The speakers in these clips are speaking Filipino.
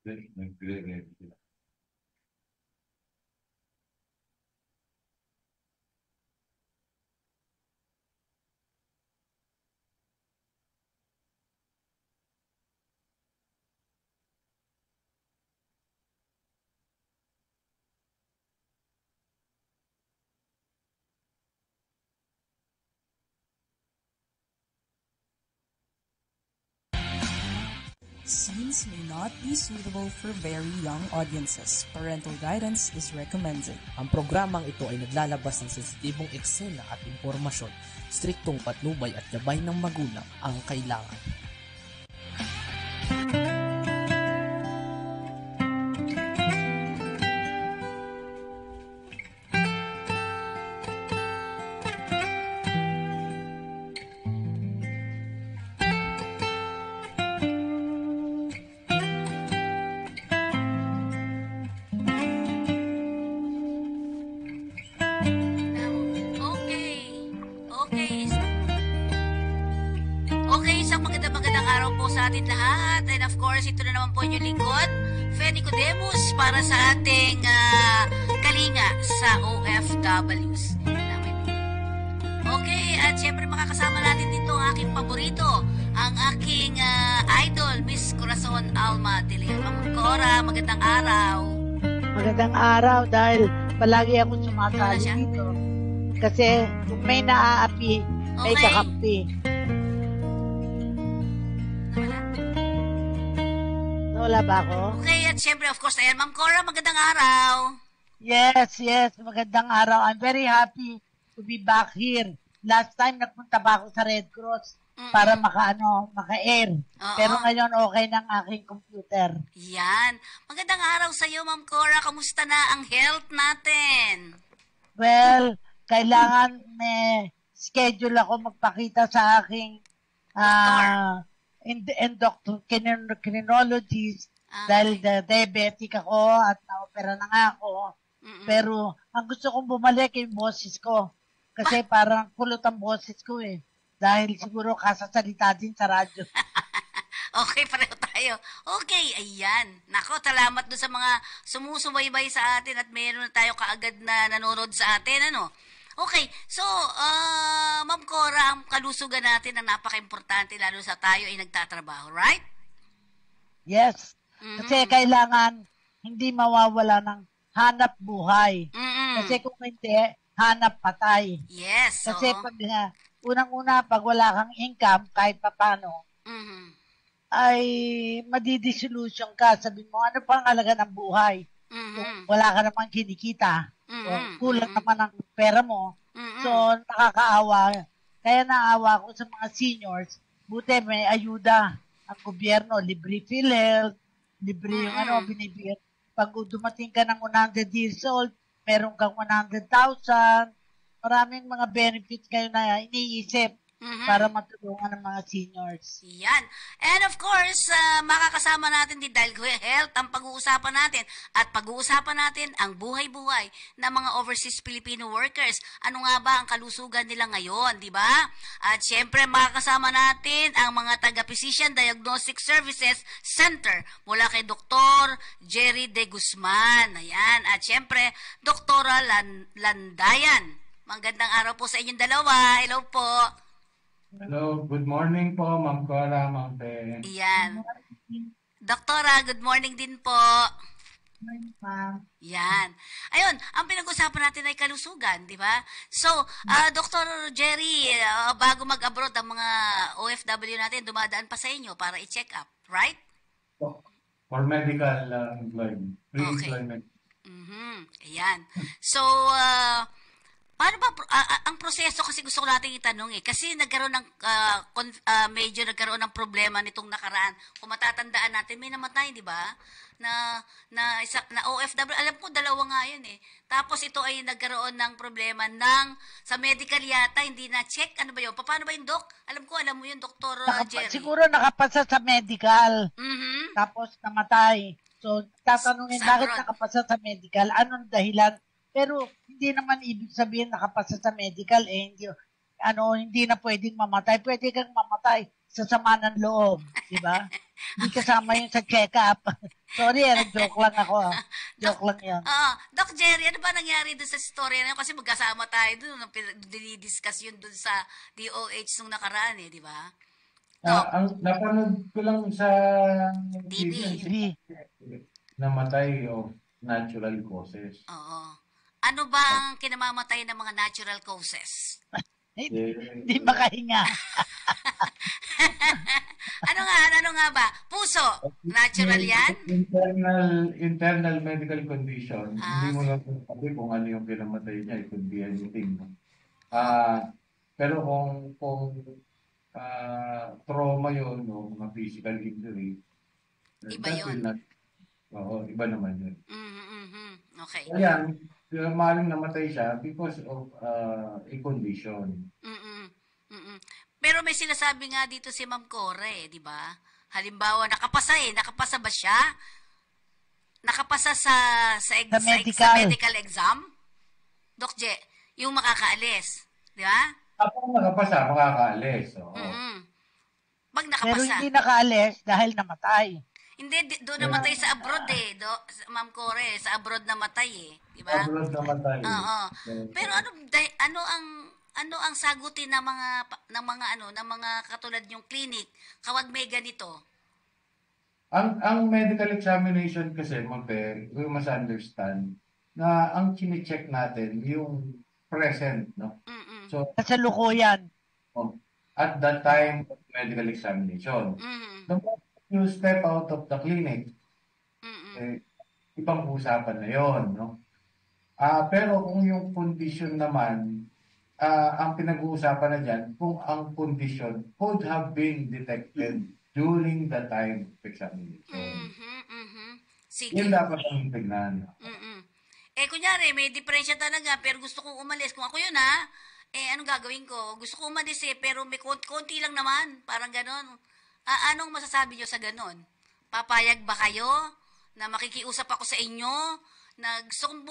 Nagre-ready sila. Scenes may not be suitable for very young audiences. Parental guidance is recommended. Ang programang ito ay naglalabas ng sensitibong eksena at impormasyon. Striktong patnubay at gabay ng magulang ang kailangan. Magandang araw po sa atin lahat. And of course, ito na naman po inyong lingkod, Fe Nicodemus, para sa ating kalinga sa OFWs. Okay, at syempre makakasama natin dito ang aking paborito, ang aking idol, Miss Corazon Alma de Leon. Ma'am Cora, magandang araw. Magandang araw dahil palagi ako sumasali dito. Kasi kung may naaapi, may kakampi. Wala ba ako? Okay, at syempre, of course, ayan, Ma'am Cora, magandang araw. Yes, magandang araw. I'm very happy to be back here. Last time, nagpunta ba ako sa Red Cross para maka-air. Pero ngayon, okay ng aking computer. Yan. Magandang araw sa iyo, Ma'am Cora. Kamusta na ang health natin? Well, kailangan may schedule ako magpakita sa aking endocrinologist dahil diabetic ako at na-opera na nga ako. Pero ang gusto kong bumalik yung boses ko. Kasi parang kulot ang boses ko eh. Dahil siguro kasasalita din sa radyo. Okay, pareho tayo. Okay, ayan. Nako, salamat doon sa mga sumusubaybay sa atin at mayroon na tayo kaagad na nanonood sa atin, ano? Okay, so, Ma'am Cora, ang kalusugan natin ang napaka-importante lalo sa tayo ay nagtatrabaho, right? Yes. Kasi kailangan hindi mawawala ng hanap buhay. Kasi kung hindi, hanap patay. Yes. Kasi pag unang-una, pag wala kang income, kahit papano, ay madidisillusion ka. Sabi mo, ano pang halaga ng buhay? Kung wala ka namang kinikita, kulang naman ang pera mo. So, nakakaawa. Kaya naawa ko sa mga seniors, buti may ayuda ang gobyerno, libre PhilHealth, libre yung binibigyan. Pag dumating ka ng 100 years old, meron kang 100,000, maraming mga benefits kayo na iniisip para matulungan ng mga seniors. Yan. And of course, makakasama natin din dahil health ang pag-uusapan natin at pag-uusapan natin ang buhay-buhay ng mga overseas Filipino workers. Ano nga ba ang kalusugan nila ngayon, di ba? At syempre, makakasama natin ang mga taga-Physician Diagnostic Services Center mula kay Dr. Jerry De Guzman. Ayan. At syempre, Doktora Landayan. Magandang araw po sa inyong dalawa. Hello po. Hello, good morning po, Ma'am Cora, Ma'am Pe. Yan. Doktora, good morning din po. Yan. Ayun, ang pinag-usapan natin ay kalusugan, di ba? So, Dr. Jerry, bago mag-abroad ang mga OFW natin, dumadaan pa sa inyo para i-check up, right? For medical employment, pre-employment. Ayan. So, paano ba ang proseso kasi gusto ko nating itanong eh kasi nagkaroon ng medyo nagkaroon ng problema nitong nakaraan. Kung matatandaan natin may namatay, di ba? Na OFW, alam ko dalawa nga 'yun eh. Tapos ito ay nagkaroon ng problema sa medical yata, hindi na check. Ano ba 'yun? Paano ba 'yung doc? Alam mo 'yun, Dr. Jerry. Siguro nakapasa sa medical. Tapos namatay. So tatanungin bakit nakapasa sa medical? Anong dahilan? Pero hindi naman ibig sabihin nakapasa sa medical hindi na pwedeng mamatay. Pwede kang mamatay sa sama ng loob, di ba? Hindi kasama yun sa check-up. Sorry, joke lang ako. Joke lang yan. Doc Jerry, ano ba nangyari doon sa story na yun? Kasi magkasama tayo doon, dinidiscuss yun doon sa DOH nung nakaraan di ba? Ang napanood ko lang sa TV. Namatay of natural causes. Oo. Ano ba ang kinamamatay ng mga natural causes? Hindi makahinga. Ano nga ba? Puso. Natural yan? Internal medical condition. Hindi mo lang sabi kung ano yung kinamatay niya. It could be anything. Pero kung trauma yun, mga physical injury, iba yun. Oo, iba naman yun. Okay. Kaya, maaaring namatay siya because of a condition. Pero may sinasabi nga dito si Ma'am Core, di ba? Halimbawa, nakapasa ba siya? Nakapasa sa medical exam? Doc J, yung makakaalis, di ba? Ako nakapasa, makakaalis. Pag nakapasa. Pero hindi nakaalis dahil namatay. Hindi, doon namatay sa abroad Ma'am Core, sa abroad namatay di ba? Abroad namatay. Oo. Pero ano ang sagutin ng mga katulad yung clinic kapag may ganito? Ang medical examination kasi, we must understand na ang chine-check natin yung present, no? So, kasalukuyan. At that time of medical examination. You step out of the clinic, ibang usapan na yon, no? Pero kung yung condition naman, ang pinag-uusapan na dyan, kung ang condition could have been detected during the time of examination. Sige. Yun dapat ang tignan. Kunyari, may diferensya talaga, pero gusto kong umalis. Kung ako yun, anong gagawin ko? Gusto kong umalis pero may konti lang naman. Parang ganon. Anong masasabi nyo sa ganon? Papayag ba kayo na makikiusap ako sa inyo? Na gusto kong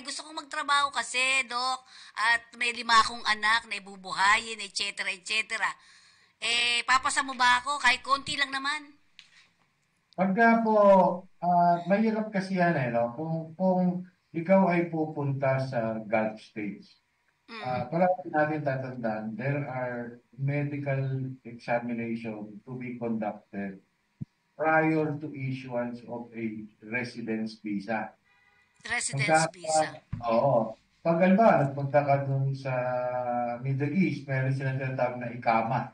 gusto kong magtrabaho kasi, Doc, at may 5 akong anak na ibubuhayin, etc., etc. Papasa mo ba ako? Kahit konti lang naman. Pagka po, mahirap kasi yan no? Kung ikaw ay pupunta sa Gulf states, parang natin tatandaan, there are medical examination to be conducted prior to issuance of a residence visa. Visa. Oo. Pag nagpunta ka dun sa Middle East, meron silang tinatawag na ikama.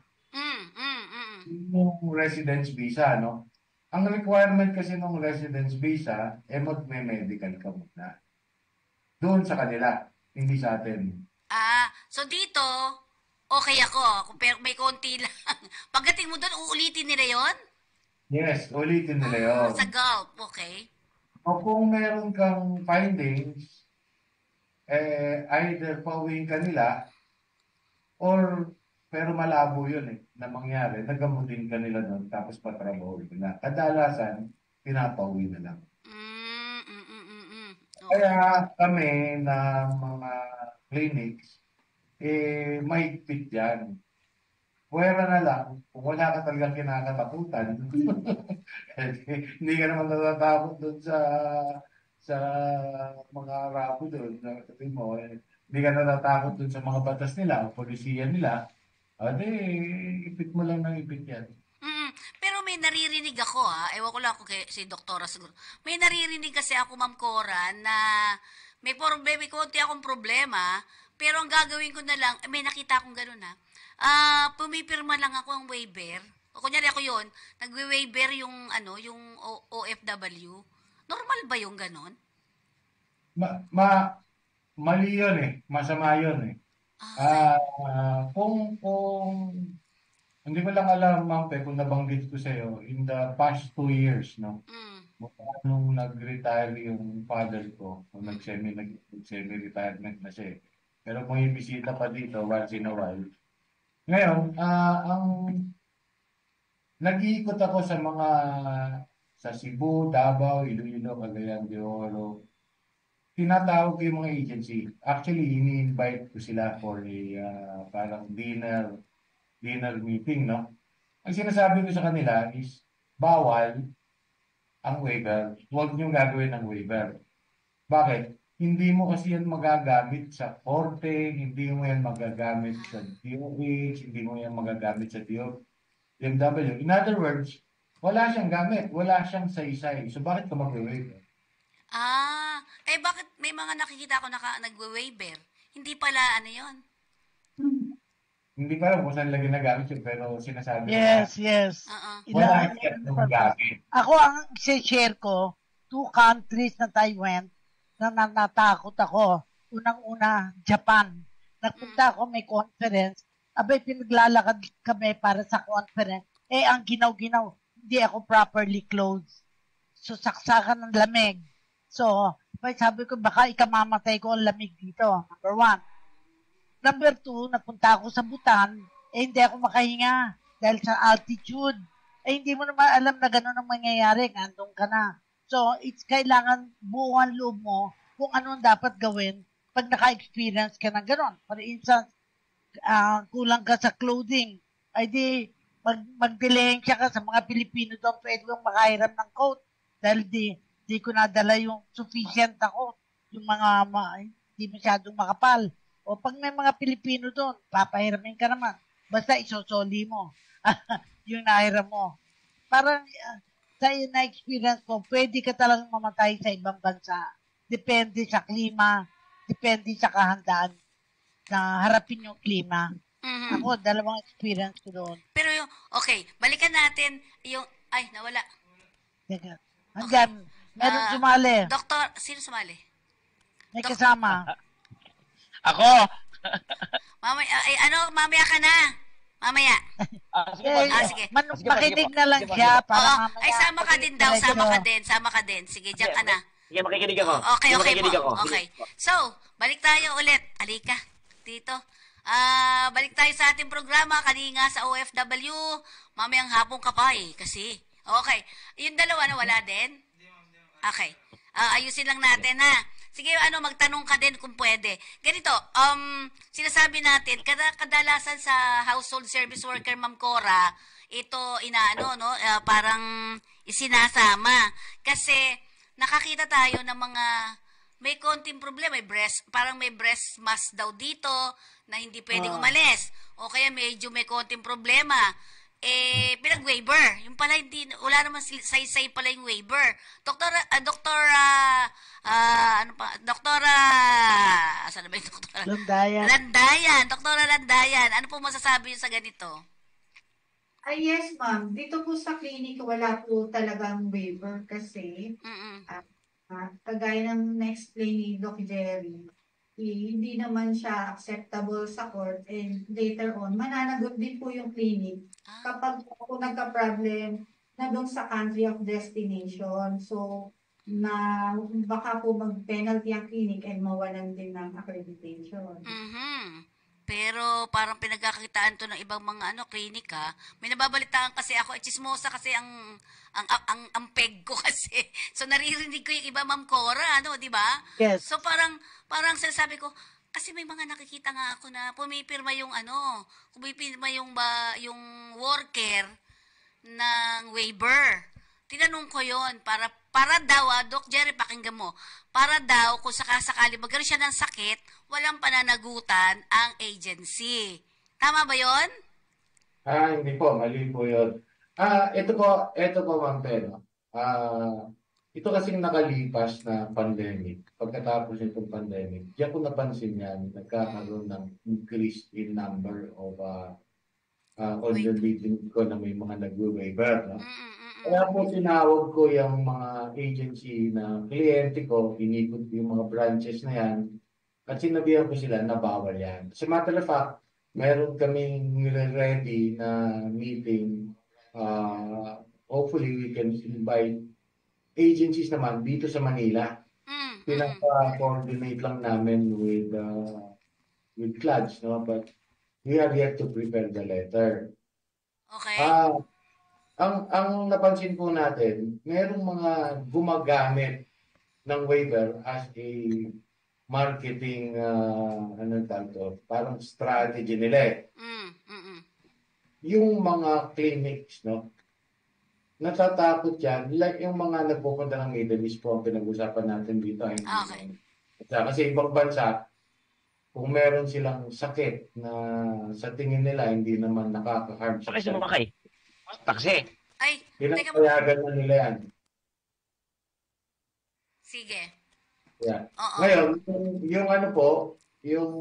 Yung residence visa, no? Ang requirement kasi ng residence visa, magme-medical ka muna. Doon sa kanila, hindi sa atin. So dito, okay ako. Pero may konti lang. Pagdating mo doon, uulitin nila yon? Yes, ulitin nila yon. Sa Gulf, okay. O kung meron kang findings, either pauwiin ka nila, pero malabo yun na mangyari, nagamutin ka nila doon, tapos patrabaho na. Kadalasan, pinapauwi na lang. Kaya kami na mga clinics, mahigpit yan. Puwera na lang, kung wala ka talagang kinakatakutan, hindi ka naman natatakot doon sa mga rabo doon. Sabi mo, hindi ka natatakot doon sa mga batas nila, o polisiya nila, ipit mo lang ng ipit yan. Pero may naririnig ako ewan ko lang kung si Doktora siguro. May naririnig kasi ako, Ma'am Cora, na may konti akong problema, pero ang gagawin ko na lang, may nakita akong gano'n pumipirma lang ako ang waiver. O kunyari ako yun, nagwe-waiver yung OFW. Normal ba yung ganon? Mali yun masama yun kung hindi ko lang alam, Ma'am, kung nabanggit ko sa'yo, in the past 2 years, no? Nung nag-retire yung father ko, nag-semi-retirement na siya. Pero kung ibisita pa dito, once in a while. Ngayon, nag-iikot ako sa Cebu, Davao, Iloilo, Cagayan de Oro. Tinatawag ko yung mga agency. Actually, ini-invite ko sila for a parang dinner meeting, no? Ang sinasabi ko sa kanila is, bawal ang waiver, huwag nyo gagawin ang waiver. Bakit? Hindi mo kasi yan magagamit sa korte, hindi mo yan magagamit sa DOH, hindi mo yan magagamit sa DMW. In other words, wala siyang gamit, wala siyang saysay. So bakit ka mag-waiver? Bakit may mga nakikita ko nagwe-waiver? Hindi pala ano yon. Hindi pa alam kung saan lang ginagamit yun, pero sinasabi Yes, na, yes. wala siyang gamit. Ako ang share ko, 2 countries na Taiwan na natakot ako. Unang-una, Japan. Nagpunta ako, may conference. Abay, pinaglalakad kami para sa conference. Ang ginaw-ginaw, hindi ako properly clothed. So, saksakan ng lamig. So, sabi ko, baka ikamamatay ko ang lamig dito. Number 1. Number 2, napunta ako sa Bhutan, hindi ako makahinga dahil sa altitude. Hindi mo naman alam na gano'n ang mangyayari, andun ka na. So, it's kailangan buuan loob mo kung ano ang dapat gawin pag naka-experience ka ng gano'n. For instance, kulang ka sa clothing, mag-dilensya ka sa mga Pilipino doon, pwede mong makahiram ng coat dahil di ko nadala yung sufficient na coat, yung mga hindi masyadong makapal. O pag may mga Pilipino doon, papahiramin ka naman. Basta isosoli mo. Yung nahiram mo. Parang sa na-experience ko, pwede ka talagang mamatay sa ibang bansa. Depende sa klima, depende sa kahandaan na harapin yung klima. Mm-hmm. Ako, 2 experience ko doon. Pero okay, balikan natin yung, nawala. Teka. Hanggang, meron sumali. Doktor, sino sumali? May kasama. Ako! Mamaya ka na. Mamaya. Sige. Makinig na lang siya para mamaya. Sama ka din daw. Sama ka din. Sige, diyan ka na. Sige, makikinig ako. Okay. Makikinig ako. Okay. So, balik tayo ulit. Alika, dito. Balik tayo sa ating programa. Kanina sa OFW. Mamayang hapon ka pa kasi. Okay. Yung dalawa na wala din? Okay. Ayusin lang natin ha. Sige, magtanong ka din kung pwede. Ganito, sinasabi natin, kadalasan sa household service worker, Ma'am Cora, ito parang isinasama. Kasi nakakita tayo ng mga may konting problema, parang may breast mass daw dito na hindi pwedeng umalis. O kaya medyo may konting problema. Pinag-waiver. Yung pala, wala naman say pala yung waiver. Doktora, saan na ba yung doktora? Landayan. Doktora Landayan, ano po masasabi sa ganito? Yes, ma'am. Dito po sa clinic, wala po talagang waiver kasi kagaya ng na-explain ni Doc Jerry, hindi naman siya acceptable sa court and later on, mananagot din po yung clinic kapag po nagka-problem na doon sa country of destination. So, baka po mag-penalty ang clinic and mawalan din ng accreditation. Mm-hmm. Pero parang pinagkakakitaan to ng ibang mga clinic ha. May nababalitaan kasi ako, chismosa kasi ang peg ko kasi. So naririnig ko yung iba, Ma'am Cora, di ba? Yes. So parang sinasabi ko, kasi may mga nakikita nga ako na pumipirma yung yung worker ng waiver. Tinanong ko yon para daw, Doc Jerry, pakinggan mo, para daw kung sakasakali magkaroon siya ng sakit, walang pananagutan ang agency. Tama ba yon? Hindi po, mali po yun. Ito po, Ma'am Pero. Ito kasing nakalipas na pandemic, pagkatapos nitong pandemic, diyan ko napansin yan, nagkakaroon ng increase in number of on the meeting ko na may mga nag-waiver. No? Kaya po tinawag ko yung mga agency na kliyente ko, inikot yung mga branches na yan, at sinabihan ko sila na bawal yan. As a matter of fact, meron kaming ready na meeting. Hopefully, we can invite agencies naman dito sa Manila. Pinaka-coordinate lang namin with CLADS, no? But we are yet to prepare the letter. Okay. Ang napansin po natin, merong mga gumagamit ng waiver as a marketing parang strategy nila. Yung mga clinics, no? natatakot yan. Like yung mga nagpupunta ng Middle East po, ang pinag-usapan natin dito. Okay. Kasi ibang bansa, kung meron silang sakit na sa tingin nila hindi naman nakaka-harm sa Bakit sumakay? Taksi. Ay, teka mo. pinapayagan na nila yan. Sige. Yeah. Oo. Ngayon, yung ano po, yung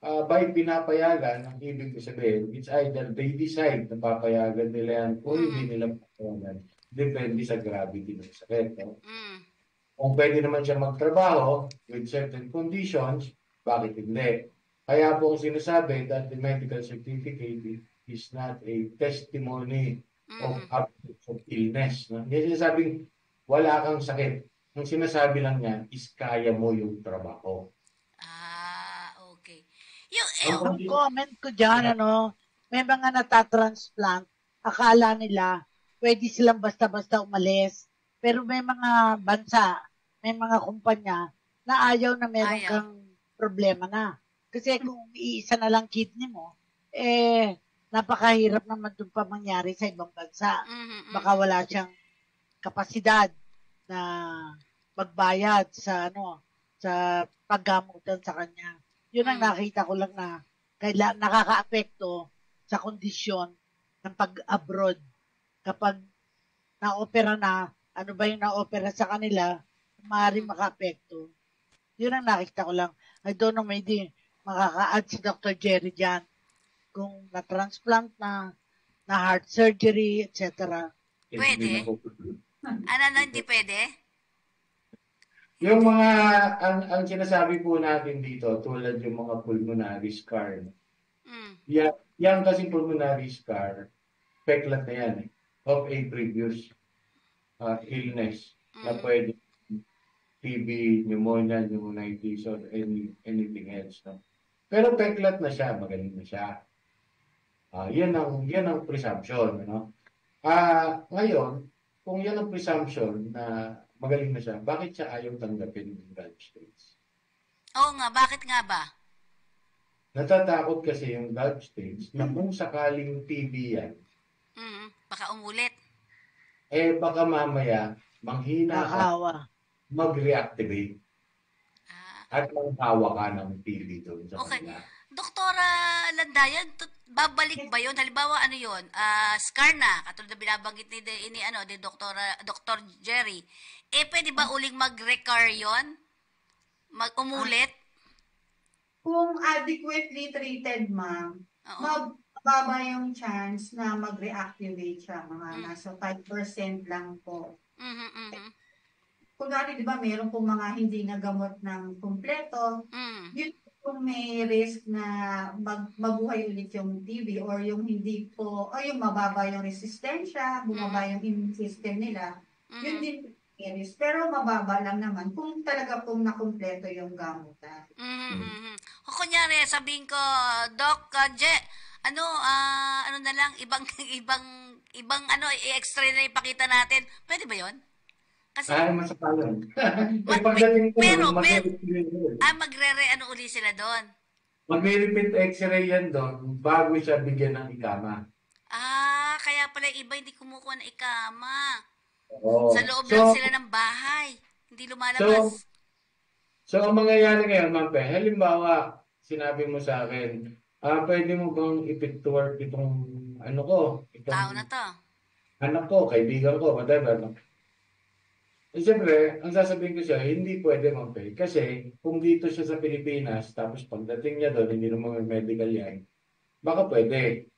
by pinapayagan, ang ibig ko sabihin, it's either they decide na papayagan nila yan o hindi nila papayagan. Depende sa gravity ng sakit. No? Kung pwede naman siya magtrabaho with certain conditions, bakit hindi? Kaya po ang sinasabi that the medical certificate is not a testimony of absence of illness. No? Hindi sinasabing wala kang sakit. Ang sinasabi lang niya is kaya mo yung trabaho. Okay. Ang comment ko dyan, may mga natatransplant, akala nila pwede silang basta-basta umalis. Pero may mga bansa, may mga kumpanya na ayaw na meron kang problema na. Kasi kung iisa na lang kidney mo, napakahirap naman doon pa mangyari sa ibang bansa. Baka wala siyang kapasidad na magbayad sa sa paggamutan sa kanya. Yun ang nakita ko lang na nakaka-apekto sa kondisyon ng pag-abroad. Kapag na-opera na, ano ba yung na-opera sa kanila, maaaring maka-apekto. Yun ang nakita ko lang. I don't know, maybe makaka-add si Dr. Jerry dyan. Kung na-transplant na heart surgery, etc. Pwede? Hindi pwede? Yung mga, ang sinasabi po natin dito, tulad yung mga pulmonary scar. Yan kasi pulmonary scar, peklat na yan of a previous illness na pwede TB, pneumonia, pneumonitis, or anything else. No? Pero peklat na siya, magaling na siya. Yan ang presumption. No? Ngayon, kung yan ang presumption na magaling na siya, bakit siya ayaw tanggapin ng Gulf States? Oo nga, bakit nga ba? Natatakot kasi yung Gulf States na kung sakaling TB yan, baka umulit. Baka mamaya, manghina ka, mag-reactivate. At manghawa ka ng TB doon sa kanila. Doktora Landayan, babalik ba yun? Halimbawa, ano yun? Scar na, katulad na binabanggit ni Dr. Jerry. Pwede ba uling mag-recur yun? Umulit? Kung adequately treated, ma'am, mababa yung chance na mag-reactivate siya. Mga nasa 5% lang po. Kunwari, di ba, meron pong mga hindi nagamot ng kumpleto. Yun kung may risk na mabuhay ulit yung TB or yung hindi po, o yung mababa yung resistensya, bumaba yung immune system nila, yun din may risk. Pero mababa lang naman kung talaga pong nakumpleto yung gamutan. Kunyari, sabihin ko, Doc, ano na lang, ibang i-extray na ipakita natin. Pwede ba yun? Kasi masapalan. Pero uli sila doon. Mag-repeat x-ray yan doon bago siya bigyan ng ikama. Kaya pala iba hindi kumukuha ng ikama. Oo. Sa loob lang sila ng bahay. Hindi lumalabas. So ang mangyayari ngayon, Ma'am Pe, halimbawa, sinabi mo sa akin, pwede mo bang i-fit to work itong tao na to. Anak ko, kaibigan ko, whatever. Siyempre, ang sasabihin ko siya, hindi pwede, Ma'am Pe. Kasi kung dito siya sa Pilipinas, tapos pagdating niya doon, hindi naman may medical yan, baka pwede.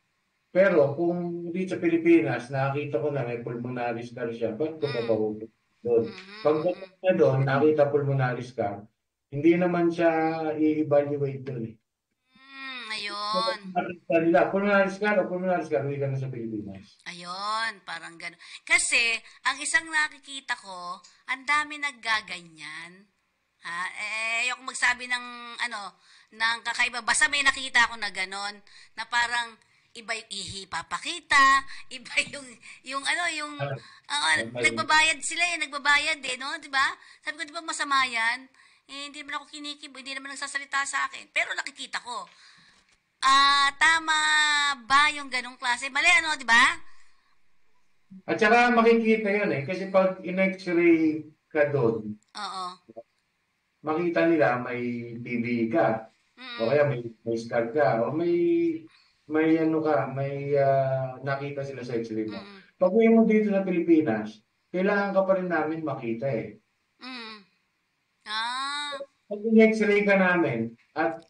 Pero kung dito sa Pilipinas, nakakita ko na may pulmonary scar siya, ba't ko papahugot doon? Pagdating niya doon, nakita pulmonary scar, hindi naman siya i-evaluate doon eh. Ayun. Pulmonary scar, uwi ka na sa Pilipinas. Ayun, parang gano'n. Kasi, ang isang nakikita ko, ang dami naggaganyan. Ayoko magsabi ng kakaiba. Basta may nakita ako na gano'n, na parang iba yung ihi papakita, iba nagbabayad sila nagbabayad no? Diba? Sabi ko, di ba masama yan? Hindi naman ako kinikibo, hindi naman nagsasalita sa akin. Pero nakikita ko. Tama ba yung ganong klase? Mali, di ba? At saka makikita yun kasi pag in-x-ray ka doon, makita nila may TB ka, o kaya may scar ka, o may ano ka, may nakita sila sa x-ray mo. Pag uwi mo dito sa Pilipinas, kailangan ka pa rin namin makita Pag in-x-ray ka namin at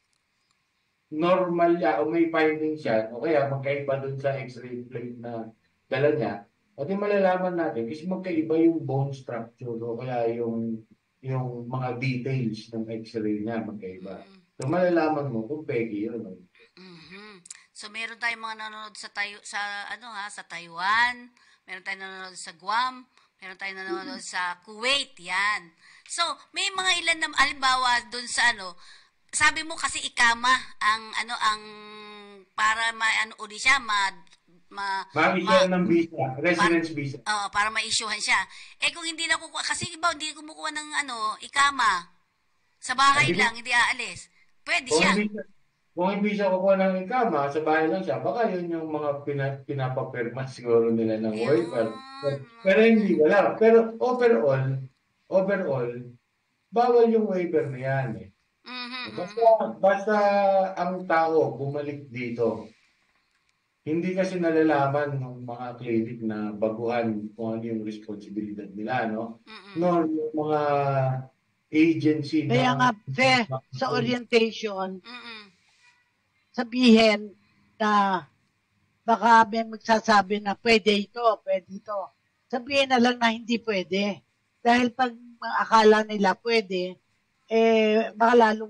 normal o may findings siya, o kaya magkaiba doon sa x-ray plate na dala niya, at yung malalaman natin is magkaiba yung bone structure o kaya yung mga details ng x-ray niya magkaiba. So malalaman mo kung pegi yun. So meron tayong mga nanonood sa sa Taiwan, meron tayong nanonood sa Guam, meron tayong nanonood sa Kuwait, yan. So may mga ilan na halimbawa doon sa sabi mo kasi ikama ang para uli siya ma-issue ng visa, residence visa. Para ma-issuehan siya. Kung hindi na kukuha, kasi iba hindi kumukuha ng ikama. Sa bahay lang, hindi aalis. Pwede siya. Kung hindi siya kukuha ng ikama, sa bahay lang siya, baka yun yung mga pinapapirma siguro nila ng waiver. Pero hindi, wala. Pero overall, bawal yung waiver na yan Basta ang tao bumalik dito, hindi kasi nalalaman ng mga clinic na baguhan kung ano yung responsibilidad nila, nor yung mga agency. Kaya nga, sa orientation, sabihin na baka may magsasabi na pwede ito. Sabihin na lang na hindi pwede. Dahil pag akala nila pwede, baka lalo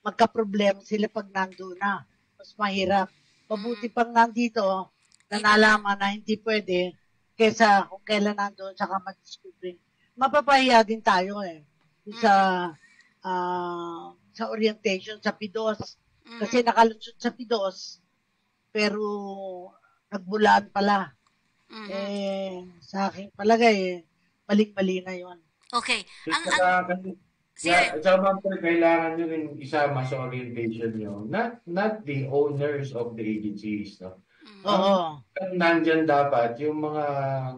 magka-problem sila pag nandun na. Mas mahirap. Mabuti pang nandito na nalaman na hindi pwede kesa kung kailan nandun saka mag-discovery. Mapapahiya din tayo sa orientation sa PIDOS. Kasi nakalusot sa PIDOS pero nagbulaan pala. Sa aking palagay, maling-mali na yun. Okay. Kailangan nyo rin isama sa orientation nyo. Not the owners of the agencies. Nandyan dapat yung mga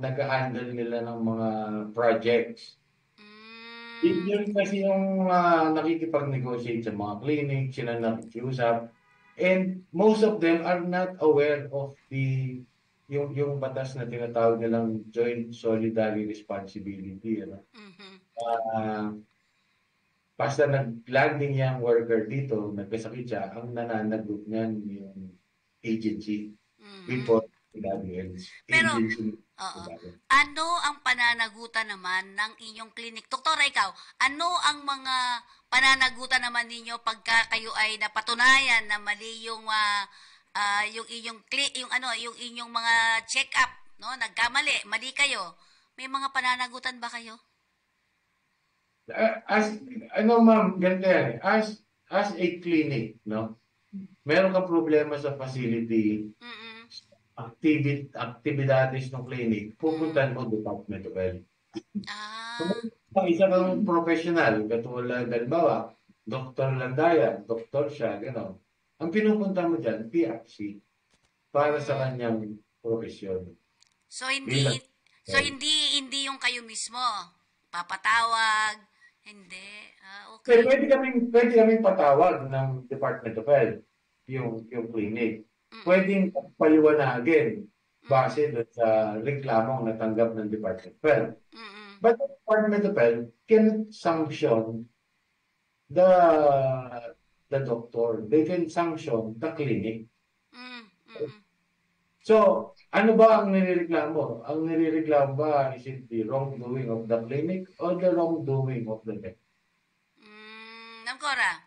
nag-handle nila ng mga projects. Yun kasi yung nakikipag-negotiate sa mga clinic, sila nakikiusap. And most of them are not aware of yung batas na tinatawag nilang joint solidary responsibility. Basta nag-landing yung worker dito, nagkasakit siya, ang nananagot niyan yung agency. Before Pero, ano ang pananagutan naman ng inyong clinic? Doktora, ikaw, ano ang mga pananagutan naman ninyo pagka kayo ay napatunayan na mali yung inyong mga check-up, nagkamali, mali kayo? May mga pananagutan ba kayo? Ma'am, ganito yan. As a clinic, meron ka problema sa facility, actividades ng clinic, pupuntan mo Department of Health. Kung isa kang professional, katulad, halimbawa, Dr. Landayan, doktor siya, gano'n. Ang pinupunta mo dyan, PFC, para sa kanyang profesyon. So, hindi yung kayo mismo papatawag, hindi. Okay. Pwede kaming patawag ng Department of Health, yung clinic. Pwedeng paliwanagin base doon sa reklamong natanggap ng Department of Health. But the Department of Health can sanction the doctor. They can sanction the clinic. So, ano ba ang nirereklamo? Ang nirereklamo ba is it the wrongdoing of the clinic or the wrongdoing of the vet? Nangkora?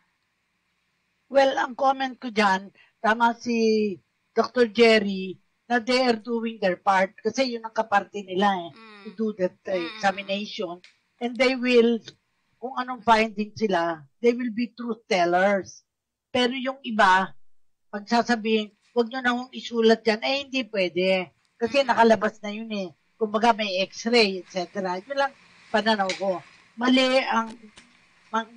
Well, ang comment ko dyan, tama si Dr. Jerry, na they are doing their part kasi yun ang kaparte nila to do that examination. And they will, kung anong finding sila, they will be truth tellers. Pero yung iba, pag sasabihin, huwag nyo na isulat yan, hindi pwede. Kasi nakalabas na yun Kumbaga may x-ray, etc. Yun lang pananaw ko. Mali ang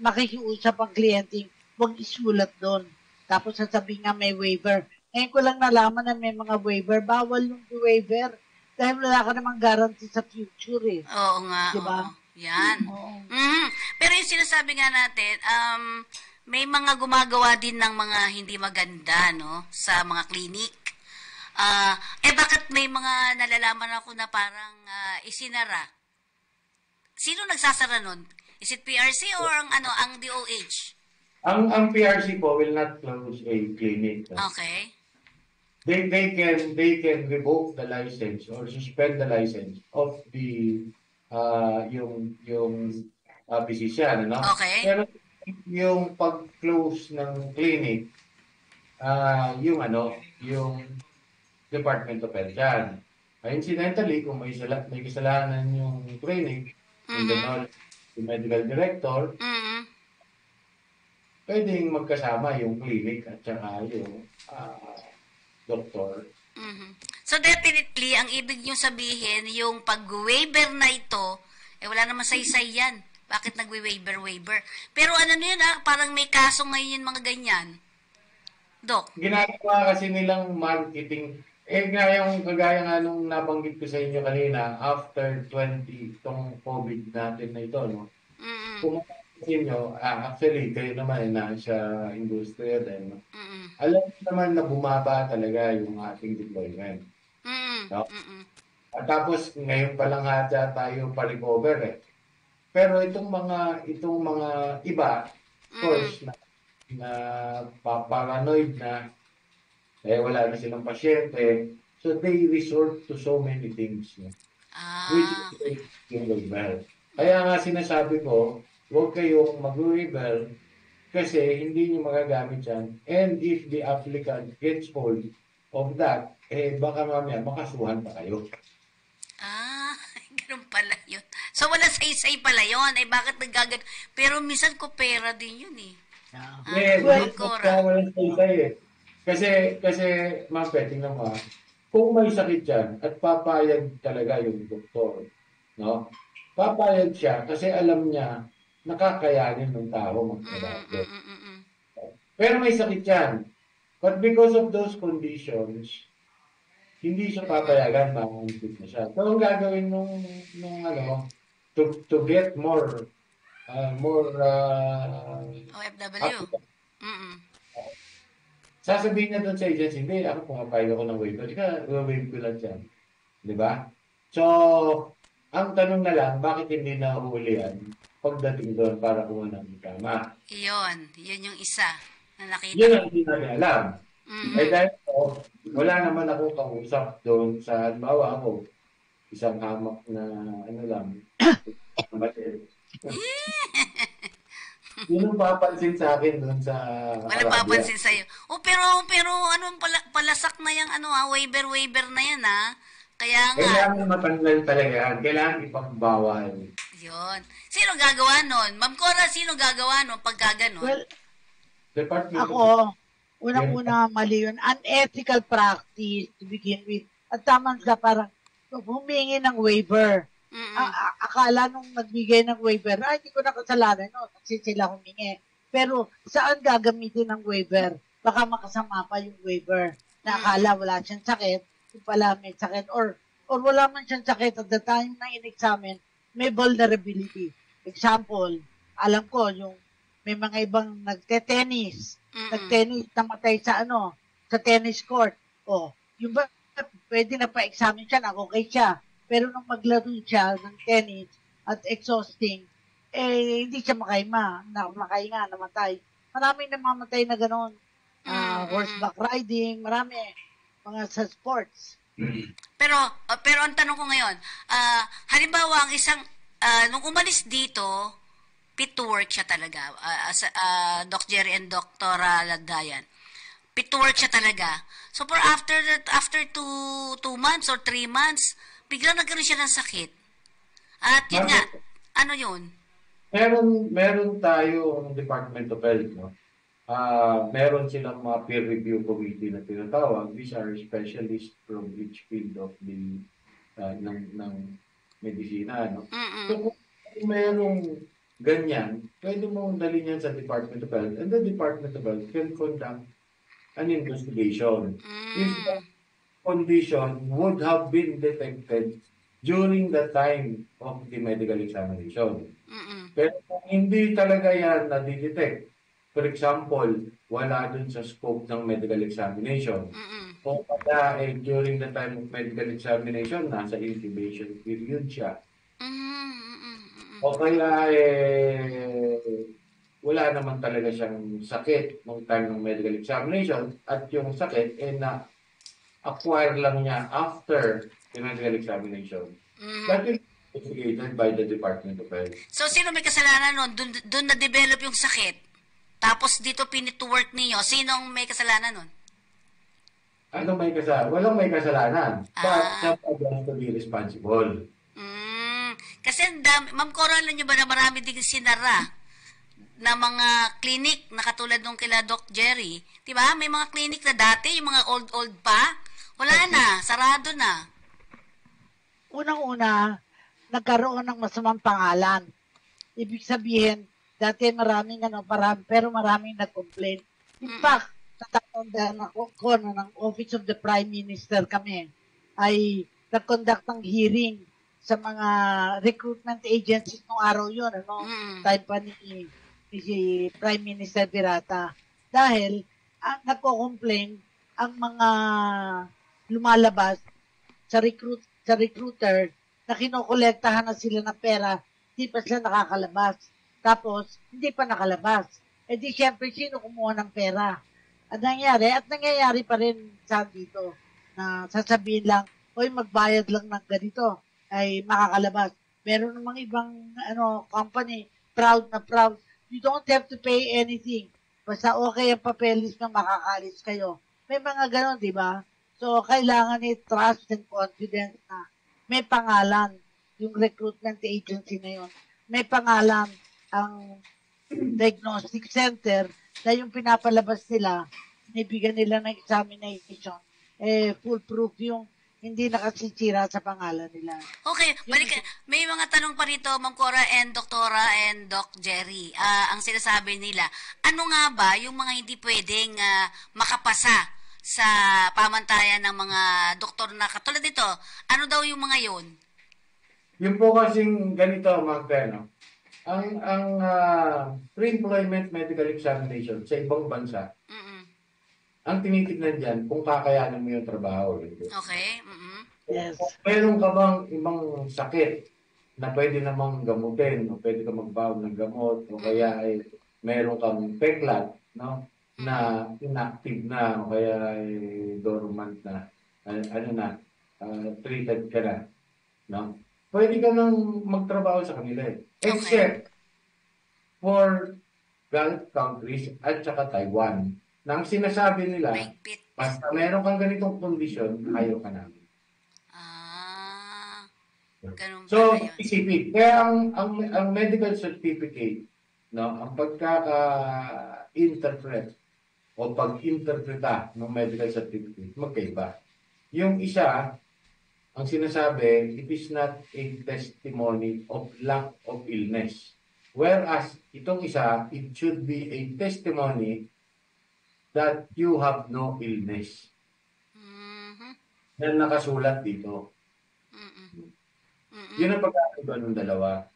makikiusap ang kliyente, huwag isulat doon. Tapos sasabihin nga may waiver. Ngayon ko lang nalaman na may mga waiver. Bawal yung waiver. Dahil wala ka namang guarantee sa future eh. Oo nga. Diba? Oo. Yan. Oo. Pero yung sinasabi nga natin, may mga gumagawa din ng mga hindi maganda, no? Sa mga clinic. Bakit may mga nalalaman ako na parang isinara? Sino nagsasara nun? Is it PRC or ang DOH? Ang PRC po will not close a clinic. Okay. They can revoke the license or suspend the license of the yung physician, ano? Okay. Pero yung pag-close ng clinic, yung Department of Health yan. Incidentally, kung may kasalanan yung clinic, yung medical director, pwedeng magkasama yung clinic at saka yung doktor. So definitely, ang ibig nyo sabihin, yung pag-waiver na ito, wala naman saysay yan. Bakit nag-waiver? Pero yun parang may kaso ngayon yung mga ganyan. Dok? Ginagawa kasi nilang marketing. Yung kagaya nga nung nabanggit ko sa inyo kanina, after 20, itong COVID natin na ito, no? Kung mapapansin nyo, actually, kayo naman na sa industriya din, no? Alam naman na bumaba talaga yung ating deployment. No? At tapos, ngayon pa lang tayo pa-recover eh. Pero itong mga iba, of course, na paranoid na, wala na silang pasyente. So, they resort to so many things. No? Which is yung well. Kaya nga sinasabi ko, huwag kayong mag-rebel kasi hindi nyo magagamit yan. And if the applicant gets hold of that, baka mamaya makasuhan pa kayo. Ganun pala yun. So, wala saysay pala yun. Bakit nagagano? Pero minsan ko pera din yun eh. Walang saysay eh. Kasi ma'am, tingnan mo, kung may sakit yan at papayag talaga yung doktor, no? Papayag siya kasi alam niya nakakayanin ng tao magtrabaho. Pero may sakit yan. But because of those conditions, hindi siya papayagan, ma-unfit na siya. So, ang gagawin nung to get more OFW. Sasabihin niya doon sa agency, hindi, ako pumapayag ako ng waiver. Waive ko lang siya. Di ba? So, ang tanong na lang, bakit hindi nahuli yan pagdating doon para kung anong tama? Yun yung isa na nakita. Yun ang hindi natin alam. Dahil wala naman ako kausap doon sa, halimbawa ako, isang hamak na, yun ang papansin sa akin doon sa Walang papansin sa'yo. Pero anong palasak na yung waiver na yan Kaya nga. Kailangan matanggal talaga yan. Kailangan ipagbawal. Yun. Sino gagawa nun? Ma'am Cora, sino gagawa nun pagka ganun? Well, Department ako, unang-una mali yun. Unethical practice to begin with. At tamang sa parang humingi ng waiver. Akala nung nagbigay ng waiver, hindi ko na kasalanan kasi sila humingi. Pero saan gagamitin ng waiver? Baka makasama pa yung waiver na akala wala siyang sakit, kung pala may sakit, or wala man siyang sakit at the time na in-examine, may vulnerability. Example, alam ko, yung may mga ibang nagte-tennis, namatay sa sa tennis court. Yung ba, pwede na pa-examine siya, okay siya. Pero nung maglaro siya ng tennis at exhausting, hindi siya makahinga, namatay. Maraming namamatay na gano'n. Horseback riding, marami. Mga sa sports. Pero ang tanong ko ngayon, halimbawa, nung umalis dito, fit to work siya talaga. Doc Jerry and Dr. Lagdayan. Fit to work siya talaga. So, for after 2 months or 3 months, biglang nagkaroon siya ng sakit. At yun nga, ano yun? Meron tayong Department of Health, no? Meron silang mga peer review committee na tinatawag. These are specialists from each field of the ng medisina, no? So, kung merong ganyan, pwede mong dalhin yan sa Department of Health, and the Department of Health can conduct an investigation. If condition would have been detected during the time of the medical examination. Pero kung hindi talaga yan na-detect, for example, wala dun sa scope ng medical examination, o kaya during the time of medical examination, nasa incubation period siya. O kaya wala naman talaga siyang sakit nung time ng medical examination at yung sakit na-acquire lang niya after the medical examination. That is investigated by the Department of Health. So, sino may kasalanan nun? Doon na-develop yung sakit? Tapos dito pinit to work niyo, sinong may kasalanan nun? Ano may kasalanan? Walang may kasalanan. But somebody has to be responsible. Kasi, Ma'am Cora, alam niyo ba na marami din sinara na mga clinic na katulad nung kila Doc Jerry? Diba? May mga clinic na dati, yung mga old pa, wala na, sarado na. Unang-una, nagkaroon ng masamang pangalan. Ibig sabihin, dati pero maraming nag-complain. In fact, natatandaan ako ng Office of the Prime Minister kami ay nag-conduct ng hearing sa mga recruitment agencies nung araw yun, time pa ni Prime Minister Birata. Dahil, nagko-complain ang mga lumalabas sa recruiter na kinokolektahan na sila ng pera, hindi pa sila nakakalabas. Tapos, hindi pa nakalabas. Di syempre, sino kumuha ng pera? At nangyayari pa rin sa dito, na sasabihin lang, oy, magbayad lang ng ganito, ay makakalabas. Meron namang ibang company, proud na proud. You don't have to pay anything. Basta okay ang papeles na makakalis kayo. May mga ganon, di ba? So, kailangan trust and confidence na may pangalan yung recruitment agency na yun. May pangalan ang diagnostic center na yung pinapalabas nila, nibigyan nila ng examination, foolproof yung hindi nakasisira sa pangalan nila. Okay, may mga tanong pa rito, Ma'am Cora and Doktora and Doc Jerry. Ang sinasabi nila, ano nga ba yung mga hindi pwedeng makapasa sa pamantayan ng mga doktor na katulad dito? Ano daw yung mga yun? Yung po kasing ganito, Ma'am Peno, ang pre-employment medical examination sa ibang bansa, ang tinitignan dyan kung kakayanan mo yung trabaho. Okay. Yes. Meron ka bang ibang sakit na pwede namang gamutin o pwede ka magbaon ng gamot o kaya meron kang peklat, no? Na inactive na o kaya dormant na, treated ka na, no? Pwede ka nang magtrabaho sa kanila except for Gulf countries at saka Taiwan. Nang sinasabi nila, basta meron kang ganitong kondisyon, ayaw ka namin. Ganun So, ba yun? isipin. Kaya ang medical certificate, no, ang pagkaka-interpret o pag-interpreta ng medical certificate, magkaiba. Yung isa, ang sinasabi, it is not a testimony of lack of illness. Whereas, itong isa, it should be a testimony that you have no illness. Yan nakasulat dito. Yun ang pagkakaiba ng dalawa.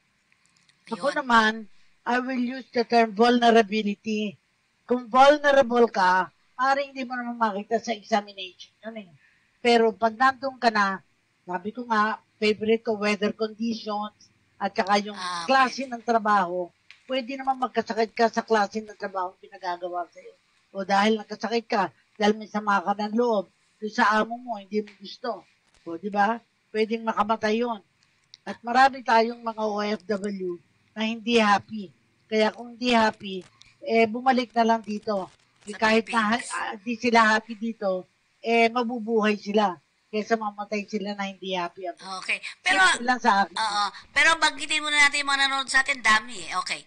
Ako naman, I will use the term vulnerability. Kung vulnerable ka, maaaring hindi mo naman makita sa examination yun eh. Pero pag nandun ka na, sabi ko nga, favorite ko weather conditions, at saka yung klase ng trabaho, pwede naman magkasakit ka sa klase ng trabaho pinagagawa sa'yo. O dahil nagkasakit ka, dahil may sama ka ng loob, doon sa amo mo, hindi mo gusto. O, di ba? Pwedeng makamatay yun. At marami tayong mga OFW na hindi happy. Kaya kung hindi happy, bumalik na lang dito. Kahit na hindi sila happy dito, mabubuhay sila. Kaysa mamatay sila na hindi happy. Okay. Pero, pero bagitin muna natin yung mga nanonood sa atin, dami eh. Okay.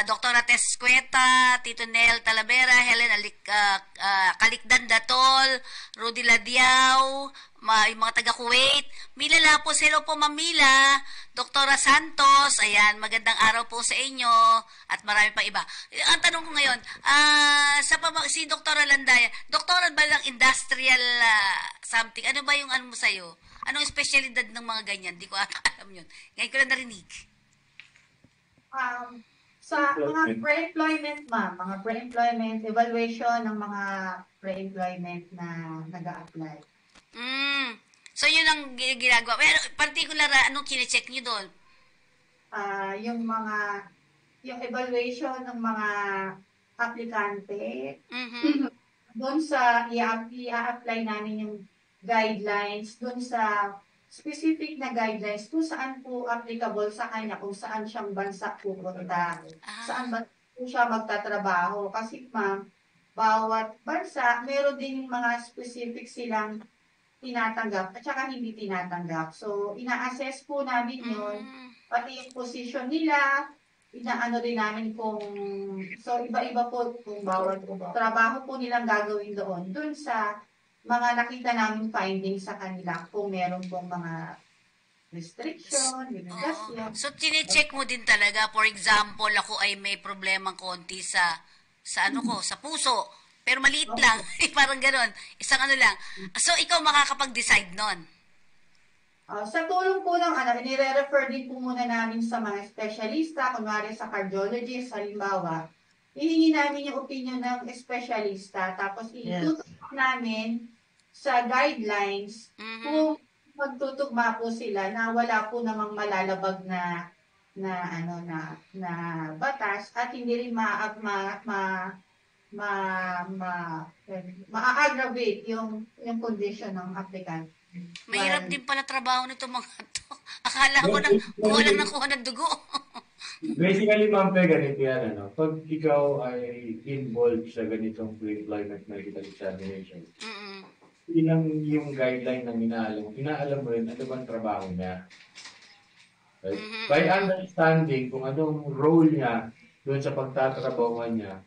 Dr. Tess Cueta, Tito Nel Talavera, Helen Kalikdan Datol, Rudy Ladiao, yung mga taga-Kuwait. Mila Lapos, hello po Ma'am Mila. Doktora Santos, ayan, magandang araw po sa inyo. At marami pa iba. Ang tanong ko ngayon, si Doktora Landaya, doktora ba ng industrial something? Ano ba yung ano mo sa'yo? Anong espesyalidad ng mga ganyan? Di ko alam yun. Ngayon ko lang narinig. Sa mga pre-employment, ma'am, mga pre-employment, evaluation ng mga pre-employment na nag-a-apply. So, yun ang ginagawa. Pero, particular, anong kine-check nyo doon? Yung evaluation ng mga aplikante, doon sa i-apply namin yung guidelines, doon sa specific na guidelines kung saan po applicable sa kanya, kung saan siyang bansa pupunta, saan ba po siya magtatrabaho. Kasi ma'am, bawat bansa, meron din mga specific silang tinatanggap at saka hindi tinatanggap. So, ina-assess po namin yun, pati yung position nila, inaano rin namin so iba-iba po kung bawat trabaho po nilang gagawin doon sa mga nakita namin findings sa kanila kung meron pong mga restriction, limitasyon. So, tine-check mo din talaga, for example, ako ay may problemang konti sa puso, pero maliit lang, parang gano'n, isang ano lang. So, ikaw makakapag-decide nun? Sa tulong po ng nire-refer din po muna namin sa mga specialista, kunwari sa cardiologist, halimbawa, hihingi namin yung opinion ng specialista, tapos itututok namin sa guidelines kung magtutugma po sila na wala po namang malalabag na batas at hindi rin ma-aggravate yung condition ng applicant. Mahirap din pala trabaho nito mga to. Akala ko kuha lang ng dugo. Basically, Ma'am Pe, ganito yan, Pag ikaw ay involved sa ganitong pre-employment medical examination, ilang yung guideline na inaalam mo rin ano bang trabaho niya. Right? By understanding kung anong role niya doon sa pagtatrabaho niya,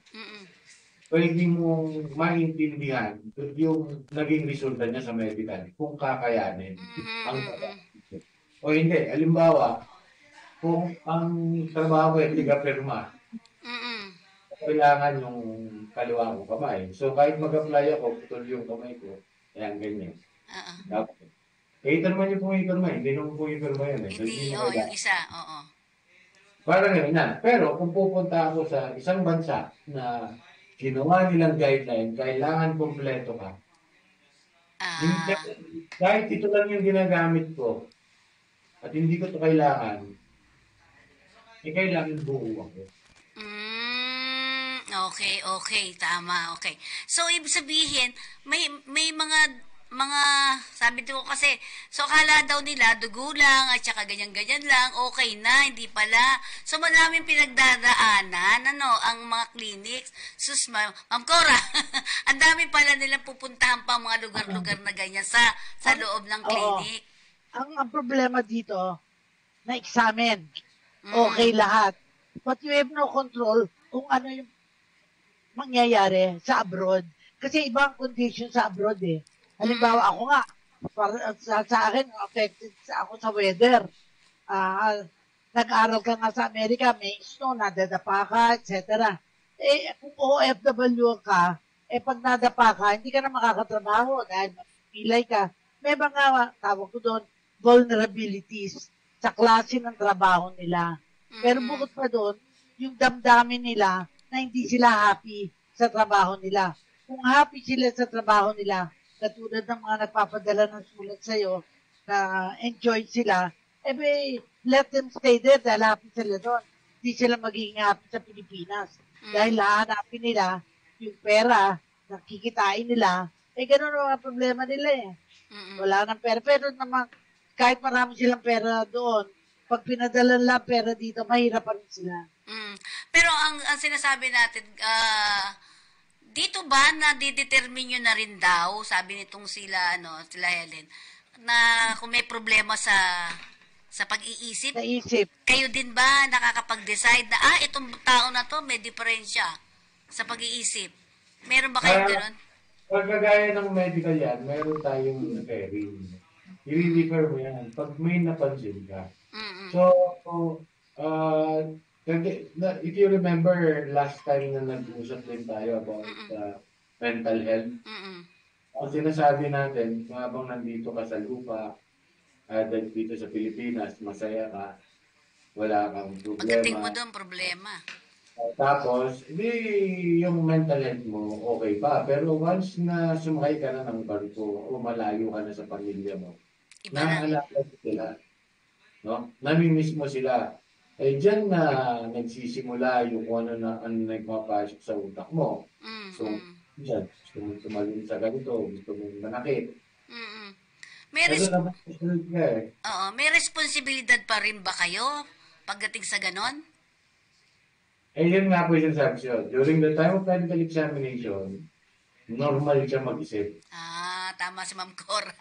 pwede mong maintindihan yung naging resulta niya sa medical, kung kakayanin. O hindi, halimbawa, kung ang trabaho ay tiga-pirma, kailangan yung kaliwa ko kamay. So, kahit mag-apply ako, putol yung kamay ko, ayan, ganyan. Kahit naman yung pumipirma, hindi naman pumipirma yan. Hindi, yung isa, oo. Parang ganyan. Pero, kung pupunta ako sa isang bansa na ginawa nilang guideline, kailangan kompleto ka. Kahit ito lang yung ginagamit ko, at hindi ko ito kailangan, kailangan buo ako. Okay, tama, okay. So, ibig sabihin, may mga sabi ko kasi, so akala daw nila, dugo lang, at saka ganyan-ganyan lang, okay na, hindi pala. So, maraming pinagdadaanan, ang mga clinics. Sus, Ma'am Cora, ang dami pala nilang pupuntahan pa mga lugar-lugar na ganyan sa loob ng clinic. Ang problema dito, na-examine. Okay lahat. But you have no control kung ano yung mangyayari sa abroad. Kasi ibang condition sa abroad eh. Halimbawa ako nga, sa akin, affected ako sa weather. Nag-aral ka nga sa Amerika, may snow, nadadapa ka, etc. Kung OFW ka, pag nadapa ka, hindi ka na makakatrabaho dahil pilay ka. May mga, tawag ko doon, vulnerabilities sa klase ng trabaho nila. Pero bukod pa doon, yung damdamin nila na hindi sila happy sa trabaho nila. Kung happy sila sa trabaho nila, katulad ng mga nagpapadala ng sulat sa'yo, na enjoy sila, let them stay there dahil happy sila doon. Hindi sila magiging happy sa Pilipinas. Dahil hahanapin nila yung pera, nakikitain nila, ganun ang mga problema nila eh. Wala nang pera. Pero naman, kahit marami silang pera doon, pag pinadala lang pera dito, mahirap pa rin sila. Pero ang sinasabi natin, dito ba na didetermine nyo na rin daw, sabi nitong sila Helen, na kung may problema sa pag-iisip? Kayo din ba nakakapag-decide na, itong tao na to may diferensya sa pag-iisip? Meron ba kayong gano'n? Pagkagaya ng medical yan, meron tayong referring. I-refer mo yan pag may napansin ka. So, if you remember last time na nag-usap din tayo about mental health, ang sinasabi natin, habang nandito ka sa lupa, dito sa Pilipinas, masaya ka, wala kang problema. Pagdating mo doon, problema. Tapos, hindi yung mental health mo okay pa. Pero once na sumakay ka na ng barko o malayo ka na sa pamilya mo, naaalala sila. No? Namimiss mo sila. Eh, dyan na nagsisimula yung ano na ang nagpapasok sa utak mo. So, dyan, gusto mo tumalun sa ganito, gusto mo manakit. May responsibilidad pa rin ba kayo pagdating sa ganon? Eh, yun nga po yung sabi siya. During the time of medical examination, normal siya mag-isip. Tama si Ma'am Cora.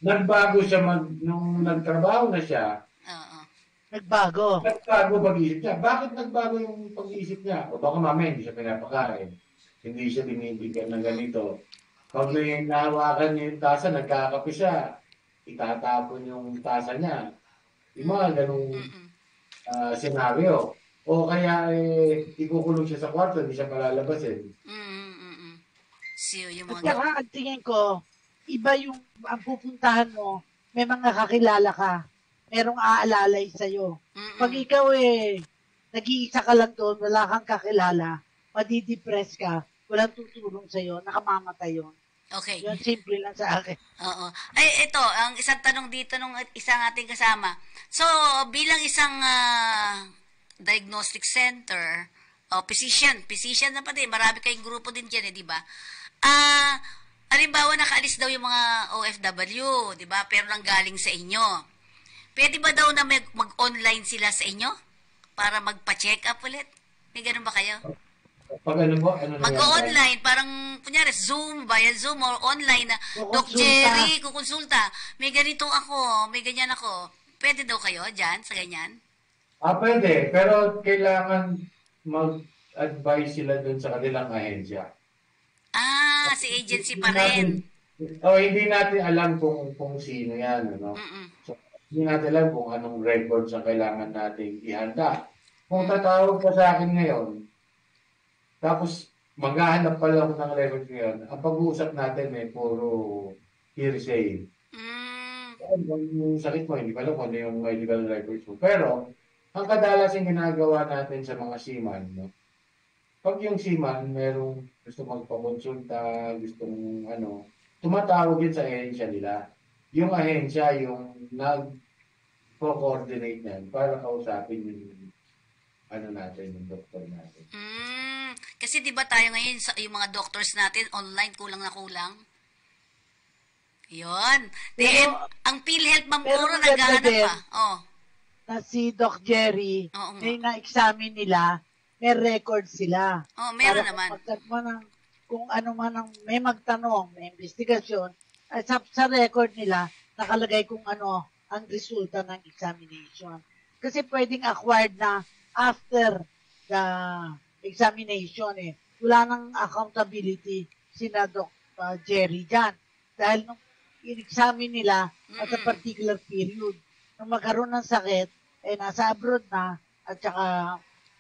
Nagbago siya nung nagtrabaho na siya. Nagbago pag-iisip niya. Bakit nagbago yung pag-iisip niya? O baka mamaya hindi siya pinapakain. Hindi siya binibigyan ng ganito. Pag may nahawakan niya yung tasa, nagkakape siya. Itatapon yung tasa niya. Yung mga ganung senaryo. O kaya ikukulong siya sa kwarto, hindi siya palalabasin. At saka ang tingin ko, iba yung ang pupuntahan mo, may mga kakilala ka, merong aalalay sa'yo. Pag ikaw nag-iisa ka lang doon, wala kang kakilala, madidepress ka, walang tutulong sa'yo, nakamamatay yun. Okay. Yun, simple lang sa akin. Oo. Ay, ito, ang isang tanong dito nung isang ating kasama. So, bilang isang diagnostic center, physician na pa din, marami kayong grupo din dyan, di ba? Halimbawa, nakaalis daw yung mga OFW, di ba? Pero nanggaling sa inyo. Pwede ba daw na mag-online sila sa inyo? Para magpa-check up ulit? May ganun ba kayo? Pag ano po? Mag-online, parang, kunyari, Zoom, via Zoom or online na, Doc Jerry, kukonsulta. May ganito ako, may ganyan ako. Pwede daw kayo dyan, sa ganyan? Pwede. Pero kailangan mag-advise sila dun sa kanilang ahensya. Si agency pa rin. Hindi natin alam kung sino yan. Ano? So, hindi natin alam kung anong records ang kailangan natin ihanda. Kung tatawag ka sa akin ngayon, tapos maghahanap pala ako ng records ngayon, ang pag-uusap natin puro hearsay. Yung sakit mo, hindi pa alam kung ano yung medical records mo. Pero, ang kadalasang ginagawa natin sa mga seaman, no? Pag yung seaman, merong gusto magpakonsulta, gustong tumatawag yun sa ahensya nila. Yung ahensya, yung nag-coordinate yan para kausapin yung yung doktor natin. Kasi di ba tayo ngayon, yung mga doctors natin, online, kulang na kulang? Yun. Then, ang PhilHealth, Ma'am Cora, naghahanap pa. Na si Doc Jerry, may na-examine nila, may record sila. Meron naman. Kung ano man ang may magtanong, may investigasyon, sa record nila, nakalagay kung ano ang resulta ng examination. Kasi pwedeng acquired na after the examination. Wala nang accountability sina Doc Jerry dyan. Dahil nung in-examine nila at a particular period, nung magkaroon ng sakit, nasa abroad na, at saka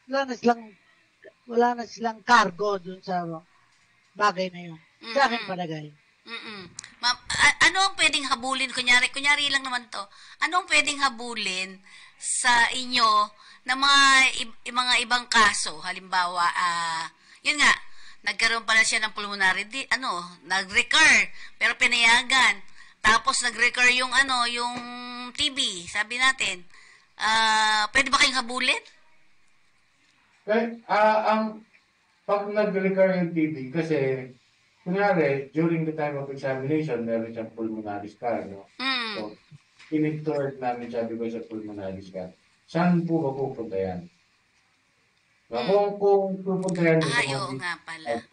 wala na silang cargo dun sa bagay na yun. Sa akin palagay. Ma'am, ano ang pwedeng habulin? Kunyari lang naman to. Ano ang pwedeng habulin sa inyo na mga ibang kaso? Halimbawa, yun nga, nagkaroon pala siya ng pulmonary, nag-recur, pero pinayagan. Tapos nag-recur yung TB, sabi natin. Pwede ba kayong habulin? Pag nag-recur yung TB, kasi, kunyari, during the time of examination, meron siyang pulmonary scar, no? So, in-intort namin siya because of pulmonary scar. Saan po mapupunta yan? Kung pupunta yan, oo nga pala.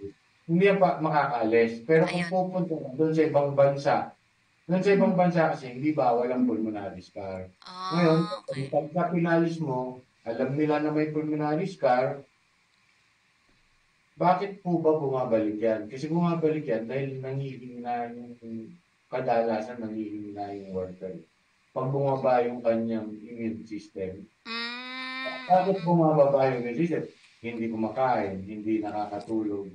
hindi yan pa makakaalis. Pero kung pupunta doon sa ibang bansa, kasi hindi bawal ang pulmonary scar. Ngayon, pagka pinalis mo, alam nila na may pulmonary scar, bakit po ba bumabalik yan? Kasi bumabalik yan dahil nangihina yung kadalasan nangihina yung worker. Pag bumaba yung kanyang immune system, bakit bumababa yung immune system? Hindi kumakain, hindi nakakatulog.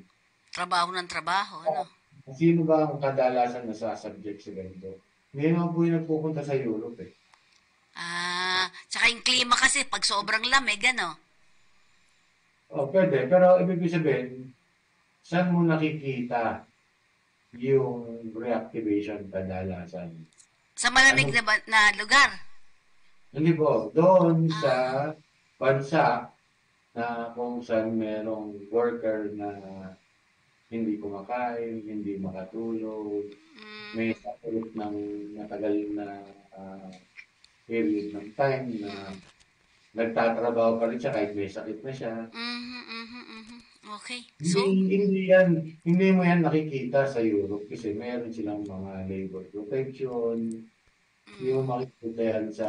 Trabaho ng trabaho, ano? Sino ba ang kadalasan na sasubject sa ganito? Hindi naman po yung nagpupunta sa Europe eh. Tsaka yung klima kasi pag sobrang lamig, ano? Pwede. Pero ibig sabihin, saan mo nakikita yung reactivation kadalasan? Sa malamig na lugar? Hindi po. Doon sa bansa na kung saan merong worker na hindi kumakain, hindi makatulog, may sakit ng matagal na period ng time na nagtatrabaho pa rin siya kahit may sakit na siya. Okay. So, hindi mo yan nakikita sa Europe kasi meron silang mga labor protection. Hindi mo makikita yan sa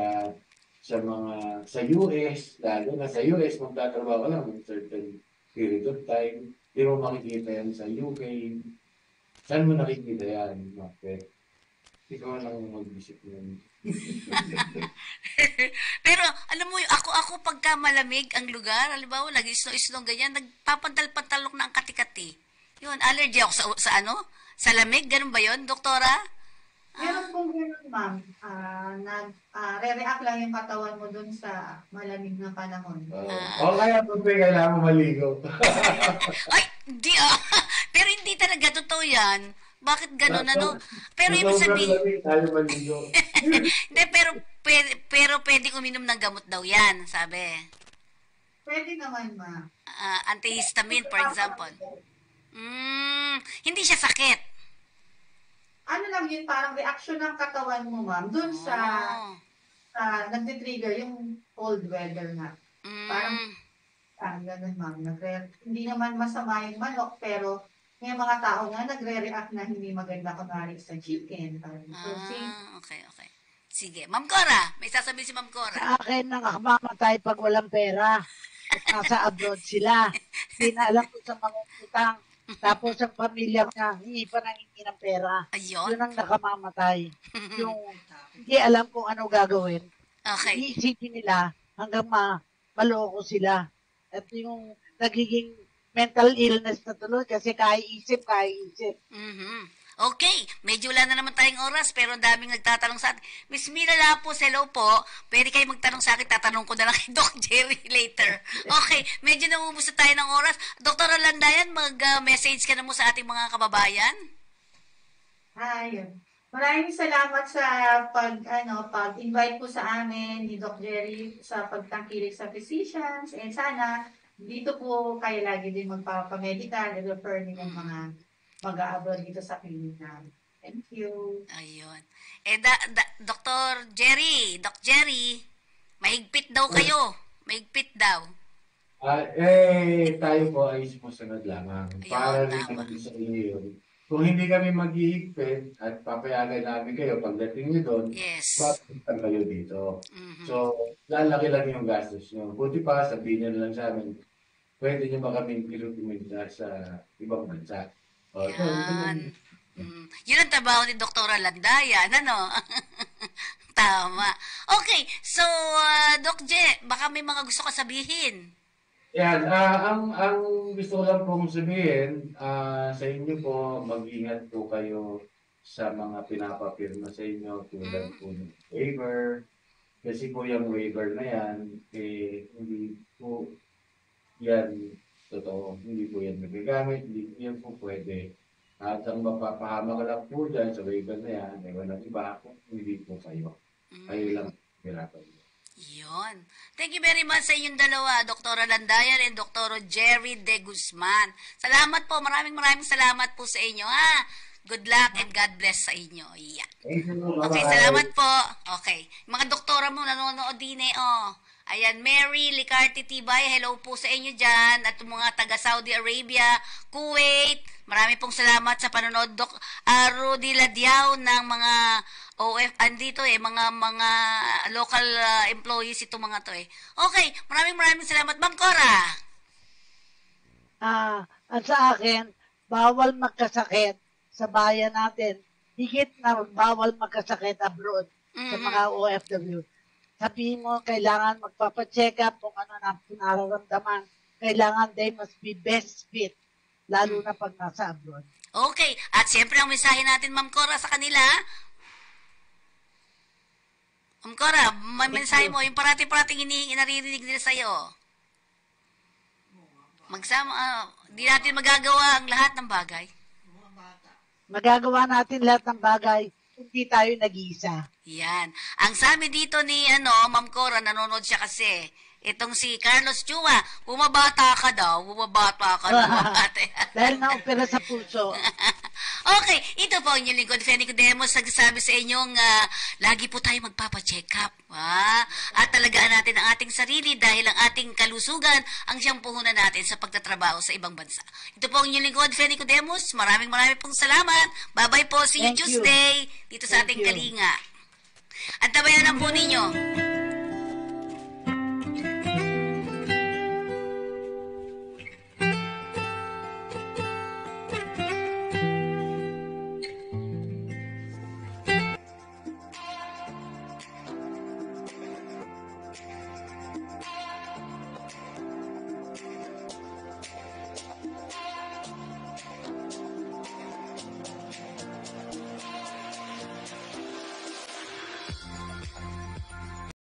US, lalo na sa US, magtatrabaho ka lang ng certain period of time. Hindi mo makikita yan sa UK. Saan mo nakikita yan, Macbeth? Ikaw lang mag-isip nun. Pero, alam mo, ako pagka malamig ang lugar, halimbawa, nag-isno-isno ganyan, nagpapantal-pantalok na ang katikati. Yun, allergy ako sa lamig, ganun ba yun, doktora? Meron pong gano'n, ma'am. Re-react lang yung katawan mo dun sa malamig na panahon. Kaya po kailangan mo maligo. Ay, hindi Pero hindi talaga totoo yan. Bakit gano'n, ano? Pero ibig sabihin... Tayo maligo. Hindi, pero pwedeng uminom ng gamot daw yan, sabi. Pwede naman, ma'am. Antihistamine, for example. Hindi siya sakit. Ano lang yun, parang reaction ng katawan mo, ma'am, dun sa nagtitrigger yung cold weather na. Parang, ganun, ma'am. Hindi naman masama yung manok, pero may mga tao nga nagre-react na hindi maganda kunwari sa chicken. Okay. Sige. Ma'am Cora, may sasabihin si Ma'am Cora. Sa akin, nakamamatay pag walang pera. At nasa abroad sila. Hindi na alam kung sa mga utang. Tapos ang pamilya niya, hindi pa nangingi ng pera. Ayun. Yun ang nakamamatay. Yung hindi alam kung ano gagawin. Okay. Iisipin nila hanggang maloko sila. At yung nagiging mental illness na tuloy kasi kaiisip. Okay, medyo wala na naman tayong oras pero ang daming nagtatanong sa atin. Miss Mila Lapos, hello po. Pwede kayo magtanong sa akin, tatanong ko na lang kay Doc Jerry later. Okay, medyo namubos na tayo ng oras. Dr. Landayan, mag-message ka na mo sa ating mga kababayan. Ayun. Maraming salamat sa pag-invite po sa amin ni Doc Jerry sa pagtangkilik sa physicians. And sana dito po kayo lagi din magpapamedical, refer niyo ng mga mag-a-abroad dito sa clinic namin. Thank you. Ayun. Dr. Jerry, Doc Jerry, mahigpit daw kayo. Mahigpit daw. Tayo po ay sumusunod lamang. Ayun, Para rin naman sa inyo yun. Kung hindi kami maghihigpit at papayagan namin kayo pagdating nyo doon, papuntan kayo dito. So, lalaki lang yung gastos nyo. Buti pa, sabihin nyo lang sa amin, pwede nyo ba kaming pirutumita sa ibang bansa? Yan. Yun ang trabaho ni Dr. Landayan, ano? Tama. Okay, so, Doc J, baka may mga gusto ka sabihin. Yan, ang gusto ko lang pong sabihin, sa inyo po, mag-ingat po kayo sa mga pinapapirma sa inyo, tulad po ng waiver. Kasi po yung waiver na yan, hindi po yan totoo, hindi po yan magagamit, hindi yan po pwede. At ang mapapahama ka lang po dyan sa waiver na yan, walang iba, hindi po kayo. Kayo lang pirapan. Yun. Thank you very much sa inyong dalawa, Dr. Landayan and Dr. Jerry De Guzman. Salamat po, maraming salamat po sa inyo, ha? Good luck and God bless sa inyo. Yeah. Okay, salamat po. Okay. Mga doktora mo nanonood din Ayan, Mary Licarte Tibay, hello po sa inyo dyan. At mga taga Saudi Arabia, Kuwait, marami pong salamat sa panonood. Rudy Ladiao ng mga andito mga local employees ito mga to Okay, maraming salamat. Ma'am Cora. At sa akin, bawal magkasakit sa bayan natin. Higit na bawal magkasakit abroad sa mga OFW. Sabihin mo, kailangan magpapacheck up kung ano na nararamdaman. Kailangan they must be best fit, lalo na pag nasa abroad. Okay. At siyempre, ang mensahe natin, Ma'am Cora, sa kanila, Ma'am Cora, may mensahe mo, yung parati-parating naririnig nila sa'yo. Magsama, di natin magagawa ang lahat ng bagay. Magagawa natin lahat ng bagay kung di tayo nag-iisa. Yan. Ang sabi dito ni Ma'am Cora, nanonood siya kasi. Itong si Carlos Chua, bumabata ka daw. Bumabata ka daw. Dahil na-opera sa puso. Okay, ito po ang inyong lingkod, Fenny Codemos, nagsasabi sa inyong lagi po tayo magpapacheck up. At talagaan natin ang ating sarili dahil ang ating kalusugan ang siyang puhunan natin sa pagtatrabaho sa ibang bansa. Ito po ang inyong lingkod, Fenny Codemos. Maraming pong salamat. Bye-bye po. See you Tuesday dito sa ating Kalinga. At tabayan lang po ninyo